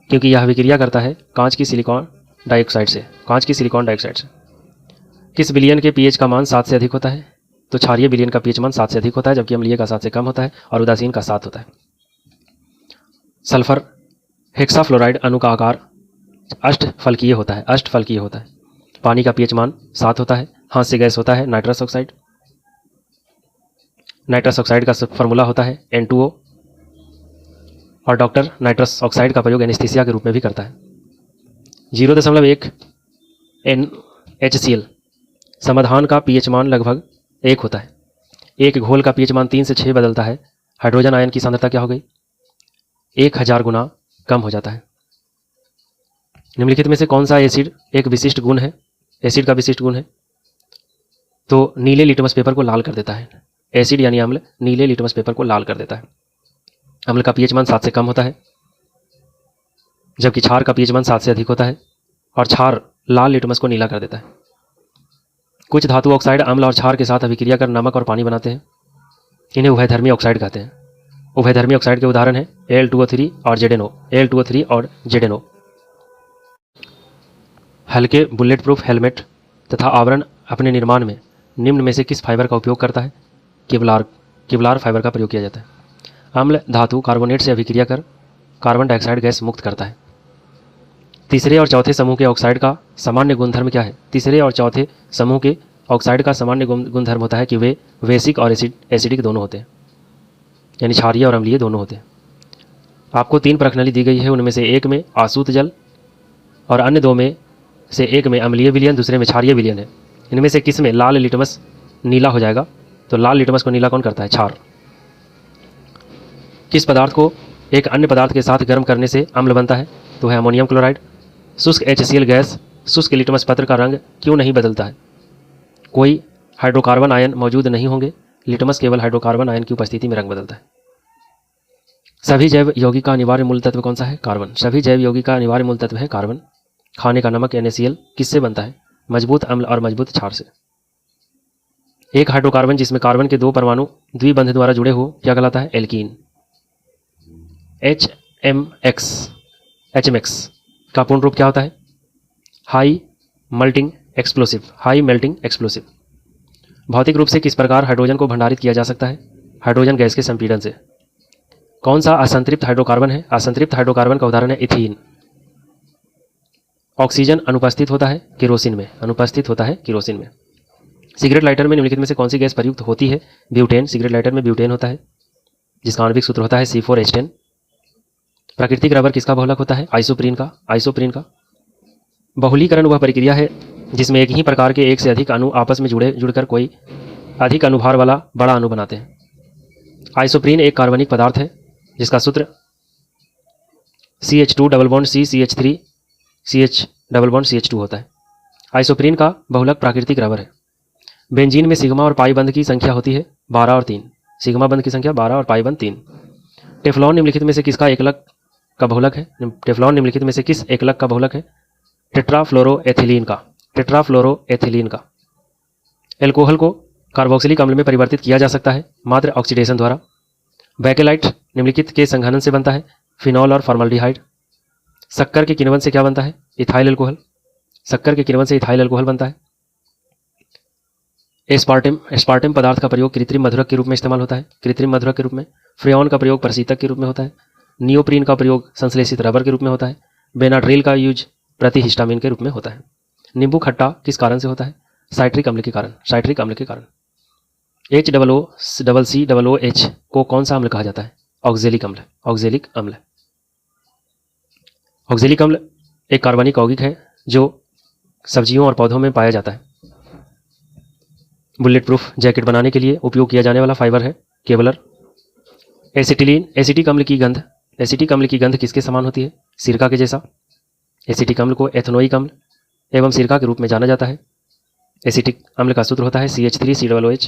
क्योंकि यह विक्रिया करता है कांच की सिलिकॉन डाइऑक्साइड से। किस विलयन के pH का मान 7 से अधिक होता है? तो क्षारीय विलयन का pH मान 7 से अधिक होता है, जबकि अम्लीय का 7 से कम होता है और उदासीन का 7 होता है। सल्फर हेक्साफ्लोराइड अणु का आकार अष्टफलकीय होता है। पानी का pH मान 7 होता है। हास्य गैस होता है नाइट्रस ऑक्साइड का फॉर्मूला होता है N2O, और डॉक्टर नाइट्रस ऑक्साइड का प्रयोग एनेस्थीसिया के रूप में भी करता है। 0.1 NaCl समाधान का pH मान लगभग 1 होता है। एक घोल का pH मान 3 से 6 बदलता है। हाइड्रोजन आयन की सांद्रता क्या हो गई? 1000 गुना कम हो जाता है। निम्नलिखित में से कौन सा एसिड एक विशिष्ट गुण है, एसिड का विशिष्ट गुण है? तो नीले लिटमस पेपर को लाल कर देता है। एसिड यानी अम्ल नीले लिटमस पेपर को लाल कर देता है। अम्ल का पीएच मान 7 से कम होता है, जबकि क्षार का पीएच मान 7 से अधिक होता है, और क्षार लाल लिटमस को नीला कर देता है। कुछ धातु ऑक्साइड अम्ल और क्षार के साथ अभिक्रिया कर नमक और पानी बनाते हैं। इन्हें उभयधर्मी ऑक्साइड कहते हैं। उभयधर्मी ऑक्साइड के उदाहरण हैं Al2O3 और ZnO, Al2O3 और ZnO। हल्के बुलेट प्रूफ हेलमेट तथा आवरण अपने निर्माण में निम्न में से किस फाइबर का उपयोग करता है? केवलार फाइबर का प्रयोग किया जाता है। अम्ल धातु कार्बोनेट से अभिक्रिया कर कार्बन डाइऑक्साइड गैस मुक्त करता है। तीसरे और चौथे समूह के ऑक्साइड का सामान्य गुणधर्म क्या है? तीसरे और चौथे समूह के ऑक्साइड का सामान्य गुणधर्म होता है कि वे वेसिक और एसिडिक दोनों होते हैं, यानी क्षारीय और अम्लीय दोनों होते हैं। आपको 3 प्रश्नावली दी गई है, उनमें से एक में आसूत जल और अन्य 2 में से एक में अम्लीय विलयन, दूसरे में क्षारीय विलयन है। इनमें से किस में लाल लिटमस नीला हो जाएगा? तो लाल लिटमस को नीला कौन करता है? क्षार। किस पदार्थ को एक अन्य पदार्थ के साथ गर्म करने से अम्ल बनता है? तो है अमोनियम क्लोराइड। शुष्क HCl गैस शुष्क लिटमस पत्र का रंग क्यों नहीं बदलता है? कोई हाइड्रोकार्बन आयन मौजूद नहीं होंगे, लिटमस केवल हाइड्रोकार्बन आयन की उपस्थिति में रंग बदलता है। सभी जैव यौगिक का अनिवार्य मूल तत्व कौन सा है? कार्बन। सभी जैव यौगिक का अनिवार्य मूल तत्व है कार्बन। खाने का नमक NaCl किससे बनता है? मजबूत अम्ल और मजबूत क्षार से। एक हाइड्रोकार्बन जिसमें कार्बन के 2 परमाणु द्विबंध द्वारा जुड़े हो क्या कहलाता है? एल्कीन। HMX का पूर्ण रूप क्या होता है? High melting explosive. High melting explosive. भौतिक रूप से किस प्रकार हाइड्रोजन को भंडारित किया जा सकता है? हाइड्रोजन गैस के संपीड़न से। कौन सा असंतृप्त हाइड्रोकार्बन है? असंतृप्त हाइड्रोकार्बन का उदाहरण है इथीन। ऑक्सीजन अनुपस्थित होता है केरोसिन में। अनुपस्थित होता है केरोसिन में। सिगरेट लाइटर में निम्नलिखित में से कौन सी गैस प्रयुक्त होती है? ब्यूटेन। सिगरेट लाइटर में ब्यूटेन होता है, जिसका आणविक सूत्र होता है C4H10। प्राकृतिक रबर किसका बहुलक होता है? आइसोप्रीन का। आइसोप्रीन का। बहुलीकरण वह प्रक्रिया है जिसमें एक ही प्रकार के एक से अधिक अणु आपस में जुड़कर कोई अधिक अनुभार वाला बड़ा अणु बनाते हैं। आइसोप्रीन एक कार्बनिक पदार्थ है जिसका सूत्र CH2 double bond C CH3 CH double bond CH2 होता है। आइसोप्रीन का बहुलक प्राकृतिक रबर है। बेंजीन में सिग्मा और पाई बंध की संख्या होती है 12 और 3। सिग्मा बंध की संख्या 12 और पाई बंध 3। टेफ्लॉन निम्नलिखित में से किसका एकलक का बहुलक है? टेफ्लॉन निम्नलिखित में से किस एकलक का बहुलक है? टेट्राफ्लोरोएथिलीन का। टेट्राफ्लोरोएथिलीन का। एल्कोहल को कार्बोक्सिलिक अम्ल में परिवर्तित किया जा सकता है मात्र ऑक्सीडेशन द्वारा। बैकेलाइट निम्नलिखित के संघनन से बनता है फिनॉल और फॉर्मल्डिहाइड। शक्कर के किण्वन से क्या बनता है? Ethyl alcohol. शक्कर के किण्वन से इथाइल अल्कोहल बनता है। एस्पार्टेम पदार्थ का प्रयोग कृत्रिम मधुरक के रूप में इस्तेमाल होता है। कृत्रिम मधुरक के रूप में। फ्रेऑन का प्रयोग प्रशीतक के रूप में होता है। नियोप्रीन का प्रयोग संश्लेषित रबर के रूप में होता है। बेनाड्रिल का यूज प्रतिहिस्टामिन के रूप में होता है। नींबू खट्टा किस कारण से होता है? साइट्रिक अम्ल के कारण। साइट्रिक अम्ल के कारण। HCCOOH को कौन सा अम्ल कहा जाता है? ऑक्जेलिक अम्ल। ऑक्जेलिक अम्ल। ऑक्जेलिक अम्ल एक कार्बनिक यौगिक है जो सब्जियों और पौधों में पाया जाता है। बुलेट प्रूफ जैकेट बनाने के लिए उपयोग किया जाने वाला फाइबर है केवलर। एसिटिलीन एसिटिक अम्ल की गंध। एसिटिक अम्ल की गंध किसके समान होती है? सिरका के जैसा। एसिटिक अम्ल को एथनोइक अम्ल एवं सिरका के रूप में जाना जाता है। एसिटिक अम्ल का सूत्र होता है CH3COOH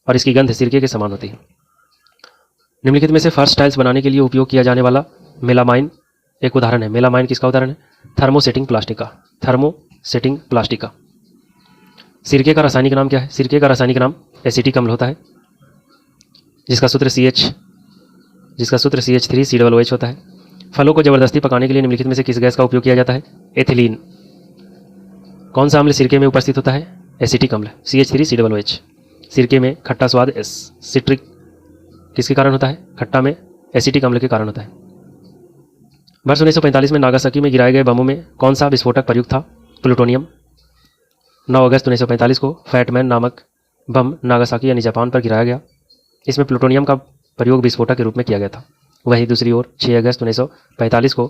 और इसकी गंध सिरके के समान होती है। निम्नलिखित में से फर्श टाइल्स बनाने के लिए उपयोग किया जाने वाला मेलामाइन एक उदाहरण है। मेलामाइन किसका उदाहरण है? थर्मोसेटिंग प्लास्टिक का। थर्मोसेटिंग प्लास्टिक का। सिरके का रासायनिक नाम क्या है? सिरके का रासायनिक नाम एसिटिक अम्ल होता है, जिसका सूत्र CH3COOH होता है। फलों को जबरदस्ती पकाने के लिए निम्नलिखित में से किस गैस का उपयोग किया जाता है? एथिलीन। कौन सा अम्ल सिरके में उपस्थित होता है? एसिटिक अम्ल CH3COOH। सिरके में खट्टा स्वाद सिट्रिक किसके कारण होता है? खट्टा में एसिटिक अम्ल के कारण होता है। वर्ष 1945 में नागासाकी में गिराए गए बमों में कौन सा विस्फोटक प्रयुक्त था? प्लूटोनियम। 9 अगस्त 1945 को फैटमैन नामक बम नागासाकी यानी जापान पर गिराया गया। इसमें प्लूटोनियम का प्रयोग विस्फोटक के रूप में किया गया था। वहीं दूसरी ओर 6 अगस्त 1945 को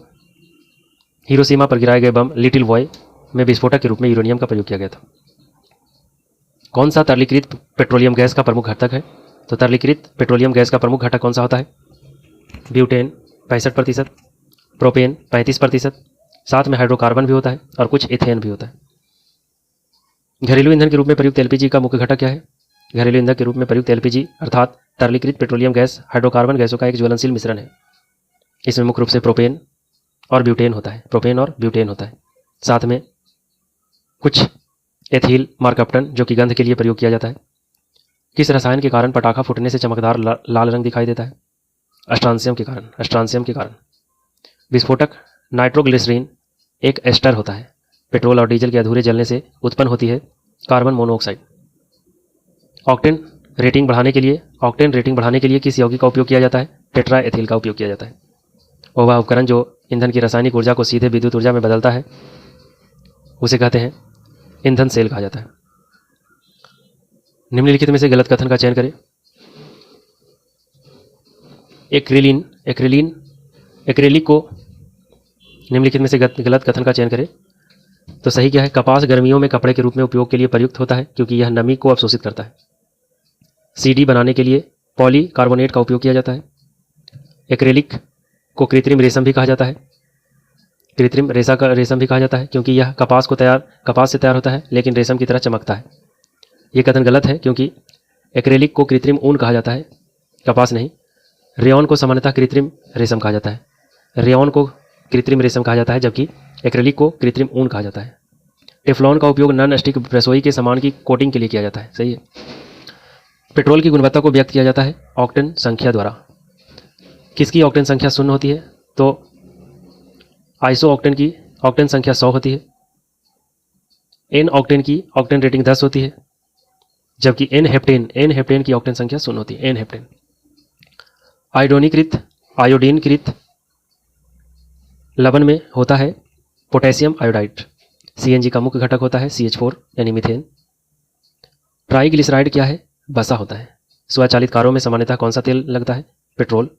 हिरोशिमा पर गिराए गए बम लिटिल बॉय में विस्फोटक के रूप में यूरेनियम का प्रयोग किया गया था। कौन सा तरलीकृत पेट्रोलियम गैस का प्रमुख घटक है? तो तरलीकृत पेट्रोलियम गैस का प्रमुख घटक कौन सा होता है? ब्यूटेन 65%, प्रोपेन 35%, साथ में हाइड्रोकार्बन भी होता है और कुछ इथेन भी होता है। घरेलू ईंधन के रूप में प्रयुक्त एलपीजी का मुख्य घटक क्या है? घरेलू ईंधन के रूप में प्रयुक्त एलपीजी अर्थात तरलीकृत पेट्रोलियम गैस हाइड्रोकार्बन गैसों का एक ज्वलनशील मिश्रण है। इसमें मुख्य रूप से प्रोपेन और ब्यूटेन होता है। साथ में कुछ एथिल मार्कप्टन जो कि गंध के लिए प्रयोग किया जाता है। किस रसायन के कारण पटाखा फूटने से चमकदार लाल रंग दिखाई देता है? अस्ट्रांसियम के कारण। विस्फोटक नाइट्रोग्लिसरीन एक एस्टर होता है। पेट्रोल और डीजल के अधूरे जलने से उत्पन्न होती है कार्बन मोनोऑक्साइड। ऑक्टेन रेटिंग बढ़ाने के लिए किस यौगिक का उपयोग किया जाता है? टेट्रा एथिल का उपयोग किया जाता है। और वह उपकरण जो ईंधन की रासायनिक ऊर्जा को सीधे विद्युत ऊर्जा में बदलता है उसे कहते हैं ईंधन सेल कहा जाता है। निम्नलिखित में से गलत कथन का चयन करें। एक्रिलिक को निम्नलिखित में से गलत कथन का चयन करें तो सही क्या है? कपास गर्मियों में कपड़े के रूप में उपयोग के लिए प्रयुक्त होता है क्योंकि यह नमी को अवशोषित करता है। सीडी बनाने के लिए पॉलीकार्बोनेट का उपयोग किया जाता है। एक्रेलिक को कृत्रिम रेशम भी कहा जाता है। रेशम भी कहा जाता है क्योंकि यह कपास से तैयार होता है लेकिन रेशम की तरह चमकता है। यह कथन गलत है क्योंकि एक्रेलिक को कृत्रिम ऊन कहा जाता है, कपास नहीं। रेयॉन को सामान्यतः कृत्रिम रेशम कहा जाता है जबकि एक्रेलिक को कृत्रिम ऊन कहा जाता है। टेफ्लॉन का उपयोग नॉन स्टिक रसोई के सामान की कोटिंग के लिए किया जाता है। सही है। पेट्रोल की गुणवत्ता को व्यक्त किया जाता है ऑक्टेन संख्या द्वारा। किसकी ऑक्टेन संख्या 0 होती है? तो आइसो ऑक्टेन की ऑक्टेन संख्या 100 होती है। एन ऑक्टेन की ऑक्टेन रेटिंग 10 होती है जबकि एन हेप्टेन की ऑक्टेन संख्या 0 होती है। N heptane. आयोडीनकृत लवण में होता है पोटेशियम आयोडाइड। सीएनजी का मुख्य घटक होता है CH4 यानी मीथेन। ट्राइग्लिसराइड क्या है? बसा होता है। स्वचालित कारों में सामान्यतः कौन सा तेल लगता है? पेट्रोल।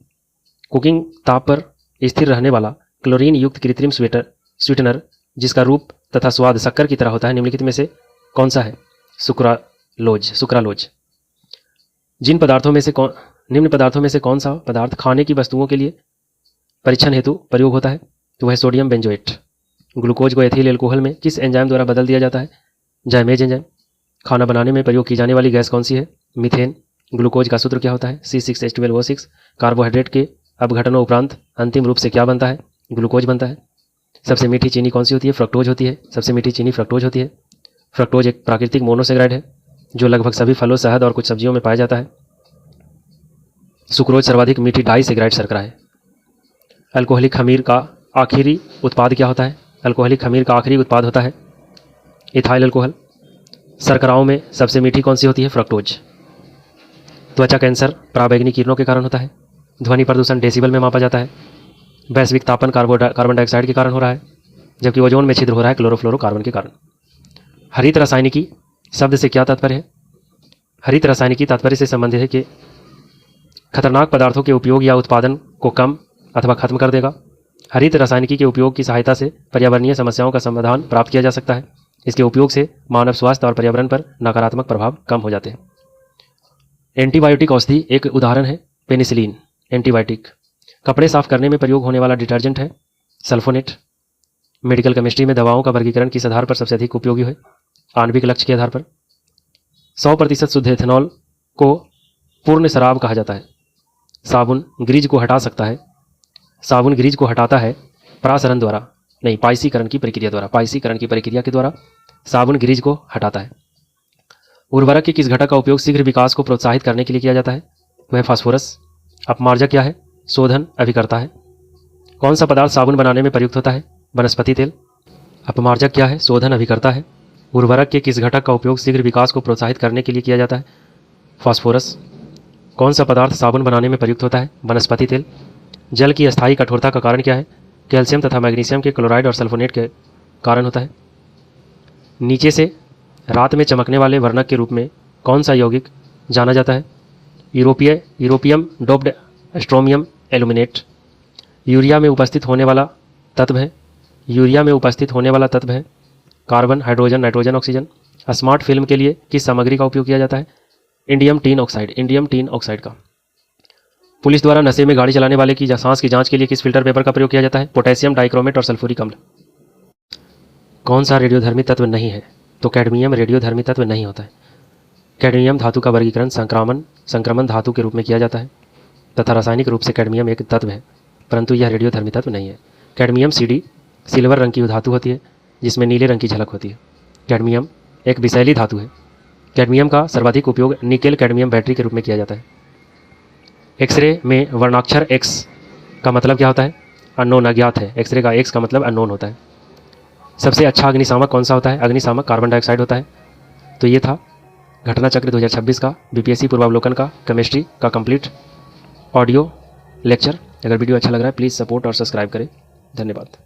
कुकिंग ताप पर स्थिर रहने वाला क्लोरीन युक्त कृत्रिम स्वीटनर जिसका रूप तथा स्वाद शक्कर की तरह होता है निम्नलिखित में से कौन सा है? सुक्रालोज। निम्न पदार्थों में से कौन सा पदार्थ खाने की वस्तुओं के लिए परीक्षण हेतु प्रयोग होता है? तो वह सोडियम बेंजोएट। ग्लूकोज को एथिल एल्कोहल में किस एंजाइम द्वारा बदल दिया जाता है? जाइमेज एंजाइम। खाना बनाने में प्रयोग की जाने वाली गैस कौन सी है? मीथेन। ग्लूकोज का सूत्र क्या होता है? C6H12O6। कार्बोहाइड्रेट के अपघटनों उपरांत अंतिम रूप से क्या बनता है? ग्लूकोज बनता है। सबसे मीठी चीनी कौन सी होती है? फ्रक्टोज होती है। सबसे मीठी चीनी फ्रक्टोज होती है। फ्रक्टोज एक प्राकृतिक मोनोसेग्राइड है जो लगभग सभी फलों, शहद और कुछ सब्जियों में पाया जाता है। सुक्रोज सर्वाधिक मीठी डाइसेग्राइड शर्करा है। अल्कोहलिक खमीर का आखिरी उत्पाद क्या होता है? अल्कोहलिक खमीर का आखिरी उत्पाद होता है इथाइल अल्कोहल। शर्कराओं में सबसे मीठी कौन सी होती है? फ्रक्टोज। त्वचा कैंसर पराबैंगनी किरणों के कारण होता है। ध्वनि प्रदूषण डेसिबल में मापा जाता है। वैश्विक तापन कार्बन डाइऑक्साइड के कारण हो रहा है जबकि ओजोन में छिद्र हो रहा है क्लोरोफ्लोरोकार्बन के कारण। हरित रासायनिकी शब्द से क्या तात्पर्य है? हरित रासायनिकी तात्पर्य से संबंधित है कि खतरनाक पदार्थों के उपयोग या उत्पादन को कम अथवा खत्म कर देगा। हरित रासायनिकी के उपयोग की सहायता से पर्यावरणीय समस्याओं का समाधान प्राप्त किया जा सकता है। इसके उपयोग से मानव स्वास्थ्य और पर्यावरण पर नकारात्मक प्रभाव कम हो जाते हैं। एंटीबायोटिक औषधि एक उदाहरण है पेनिसिलिन। एंटीबायोटिक। कपड़े साफ करने में प्रयोग होने वाला डिटर्जेंट है सल्फोनेट। मेडिकल केमिस्ट्री में दवाओं का वर्गीकरण किस आधार पर सबसे अधिक उपयोगी है? आणविक लक्ष्य के आधार पर। 100% शुद्ध एथेनॉल को पूर्ण शराब कहा जाता है। साबुन ग्रीज को हटा सकता है। साबुन ग्रीज को हटाता है प्रासरण द्वारा, नहीं, पाइसीकरण की प्रक्रिया के द्वारा साबुन ग्रीज को हटाता है। उर्वरक के किस घटक का उपयोग शीघ्र विकास को प्रोत्साहित करने के लिए किया जाता है? वह फास्फोरस। अपमार्जक क्या है? शोधन अभिकर्ता है। कौन सा पदार्थ साबुन बनाने में प्रयुक्त होता है? वनस्पति तेल। अपमार्जक क्या है? शोधन अभिकर्ता है। उर्वरक के किस घटक का उपयोग शीघ्र विकास को प्रोत्साहित करने के लिए किया जाता है? फास्फोरस। कौन सा पदार्थ साबुन बनाने में प्रयुक्त होता है? वनस्पति तेल। जल की अस्थायी कठोरता का कारण क्या है? कैल्शियम तथा मैग्नीशियम के क्लोराइड और सल्फोनेट के कारण होता है। नीचे से रात में चमकने वाले वर्णक के रूप में कौन सा यौगिक जाना जाता है? Europium doped strontium aluminate. Urea में उपस्थित होने वाला तत्व है carbon, hydrogen, nitrogen, oxygen. Smart film के लिए किस सामग्री का उपयोग किया जाता है? इंडियम टीन ऑक्साइड का। पुलिस द्वारा नशे में गाड़ी चलाने वाले की सांस की जांच के लिए किस फिल्टर पेपर का प्रयोग किया जाता है? पोटेशियम डाइक्रोमेट और सल्फ्यूरिक अम्ल। कौन सा रेडियोधर्मी तत्व नहीं है? तो कैडमियम रेडियोधर्मी तत्व नहीं होता है। कैडमियम धातु का वर्गीकरण संक्रमण धातु के रूप में किया जाता है तथा रासायनिक रूप से कैडमियम एक तत्व है, परंतु यह रेडियोधर्मी तत्व नहीं है। कैडमियम सीडी सिल्वर रंग की धातु होती है जिसमें नीले रंग की झलक होती है। कैडमियम एक विषैली धातु है। कैडमियम का सर्वाधिक उपयोग निकेल कैडमियम बैटरी के रूप में किया जाता है। एक्सरे में वर्णाक्षर X का मतलब क्या होता है? अननोन, अज्ञात है। एक्सरे का X का मतलब अननोन होता है। सबसे अच्छा अग्निशामक कौन सा होता है? अग्निशामक कार्बन डाइऑक्साइड होता है। तो ये था घटना चक्र 2026 का बीपीएससी पूर्वावलोकन का केमिस्ट्री का कंप्लीट ऑडियो लेक्चर। अगर वीडियो अच्छा लग रहा है प्लीज़ सपोर्ट और सब्सक्राइब करें। धन्यवाद।